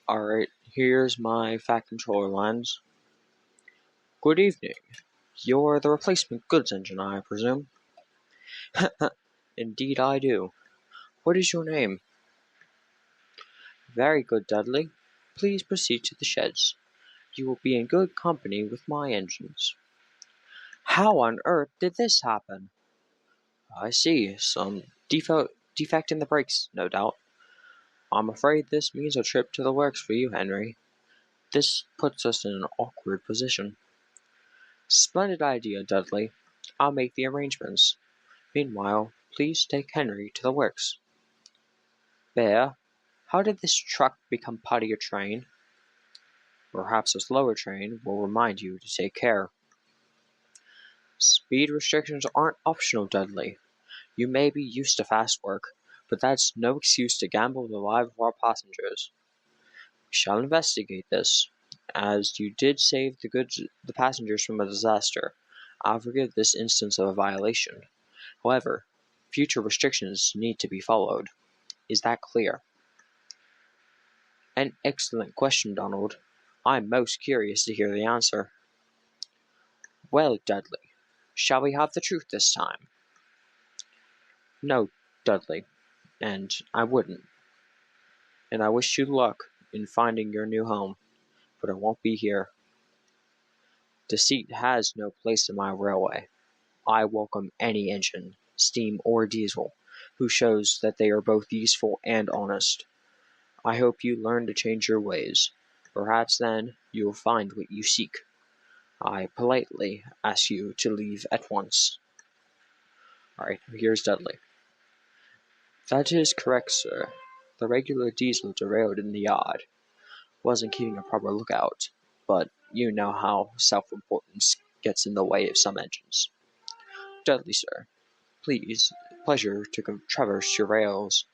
Alright, here's my Fat Controller lens. Good evening. You're the replacement goods engine, I presume? Indeed I do. What is your name? Very good, Dudley. Please proceed to the sheds. You will be in good company with my engines. How on earth did this happen? I see. Some defect in the brakes, no doubt. I'm afraid this means a trip to the works for you, Henry. This puts us in an awkward position. Splendid idea, Dudley. I'll make the arrangements. Meanwhile, please take Henry to the works. Bear, how did this truck become part of your train? Perhaps a slower train will remind you to take care. Speed restrictions aren't optional, Dudley. You may be used to fast work, but that's no excuse to gamble the lives of our passengers. We shall investigate this. As you did save the passengers from a disaster, I'll forgive this instance of a violation. However, future restrictions need to be followed. Is that clear? An excellent question, Donald. I'm most curious to hear the answer. Well, Dudley, shall we have the truth this time? No, Dudley, and I wouldn't. And I wish you luck in finding your new home, but I won't be here. Deceit has no place in my railway. I welcome any engine, steam or diesel, who shows that they are both useful and honest. I hope you learn to change your ways. Perhaps then you will find what you seek. I politely ask you to leave at once. Alright, here's Dudley. That is correct, sir. The regular diesel derailed in the yard. Wasn't keeping a proper lookout, but you know how self-importance gets in the way of some engines. Dudley, sir, please, pleasure to traverse your rails.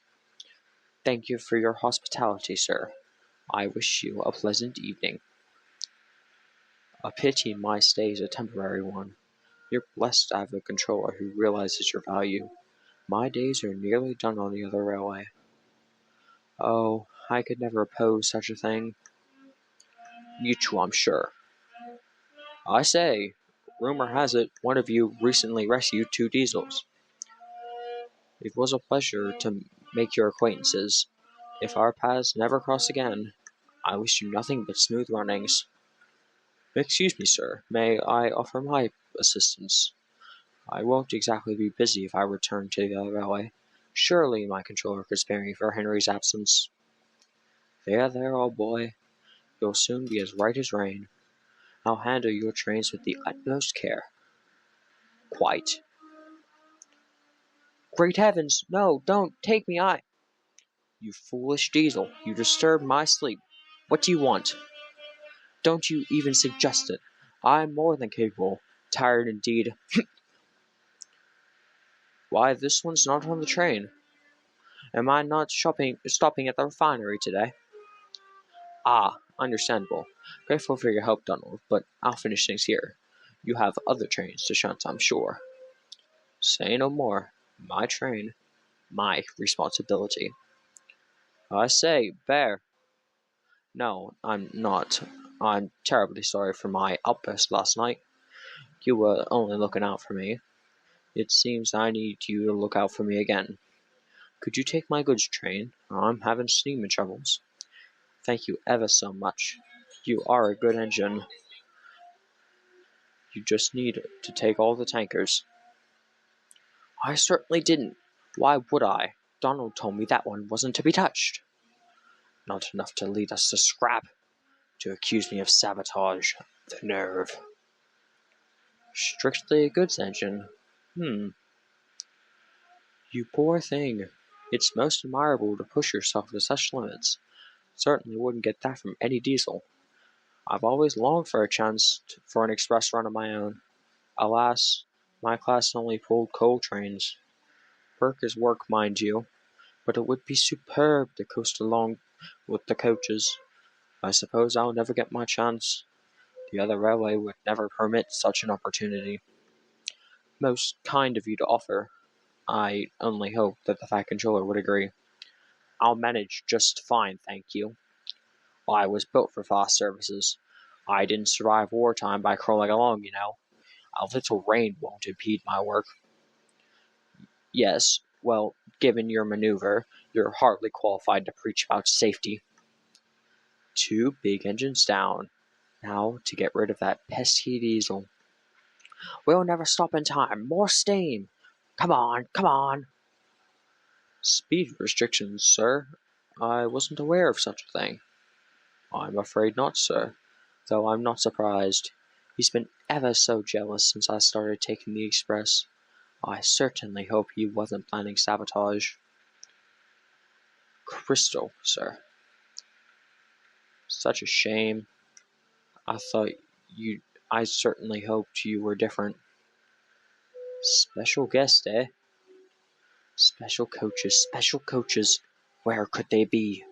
Thank you for your hospitality, sir. I wish you a pleasant evening. A pity my stay is a temporary one. You're blessed to have a controller who realizes your value. My days are nearly done on the other railway. Oh, I could never oppose such a thing. You too, I'm sure. I say, rumor has it one of you recently rescued 2 diesels. It was a pleasure to make your acquaintances. If our paths never cross again, I wish you nothing but smooth runnings. Excuse me, sir. May I offer my assistance? I won't exactly be busy if I return to the other railway. Surely my controller could spare me for Henry's absence. There, old boy. You'll soon be as right as rain. I'll handle your trains with the utmost care. Quite. Great heavens! No, don't take me, You foolish diesel, you disturb my sleep. What do you want? Don't you even suggest it. I'm more than capable. Tired indeed. Why, this one's not on the train. Am I not stopping at the refinery today? Ah, understandable. Grateful for your help, Donald, but I'll finish things here. You have other trains to shunt, I'm sure. Say no more. My train. My responsibility. I say, Bear. No, I'm not. I'm terribly sorry for my outburst last night. You were only looking out for me. It seems I need you to look out for me again. Could you take my goods train? I'm having steaming troubles. Thank you ever so much. You are a good engine. You just need to take all the tankers. I certainly didn't. Why would I? Donald told me that one wasn't to be touched. Not enough to lead us to scrap. To accuse me of sabotage. The nerve. Strictly a goods engine. You poor thing. It's most admirable to push yourself to such limits. Certainly wouldn't get that from any diesel. I've always longed for a chance for an express run of my own. Alas, my class only pulled coal trains. Work is work, mind you, but it would be superb to coast along with the coaches. I suppose I'll never get my chance. The other railway would never permit such an opportunity. Most kind of you to offer. I only hope that the Fat Controller would agree. I'll manage just fine, thank you. I was built for fast services. I didn't survive wartime by crawling along, A little rain won't impede my work. Yes, well, given your maneuver, you're hardly qualified to preach about safety. 2 big engines down. Now to get rid of that pesky diesel. We'll never stop in time. More steam. Come on, come on. Speed restrictions, sir. I wasn't aware of such a thing. I'm afraid not, sir. Though I'm not surprised. He's been ever so jealous since I started taking the express. I certainly hope he wasn't planning sabotage. Crystal, sir. Such a shame. I thought you. I certainly hoped you were different. Special guest, eh? Special coaches. Where could they be?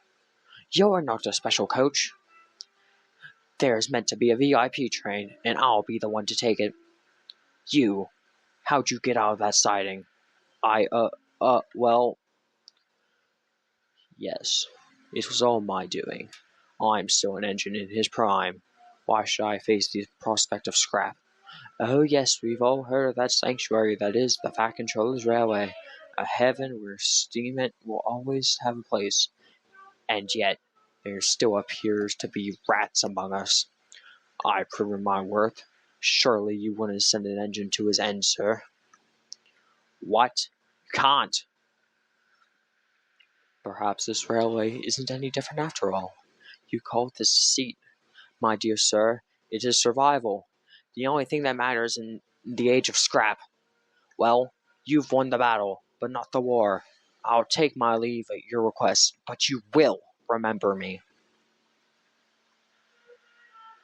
You're not a special coach. There's meant to be a VIP train, and I'll be the one to take it. You. How'd you get out of that siding? Well. Yes. It was all my doing. I'm still an engine in his prime. Why should I face the prospect of scrap? Oh yes, we've all heard of that sanctuary that is the Fat Controllers Railway. A heaven where steam will always have a place. And yet, there still appears to be rats among us. I've proven my worth. Surely you wouldn't send an engine to his end, sir. What? You can't. Perhaps this railway isn't any different after all. You call this deceit. My dear sir, it is survival. The only thing that matters in the age of scrap. Well, you've won the battle, but not the war. I'll take my leave at your request, but you will remember me.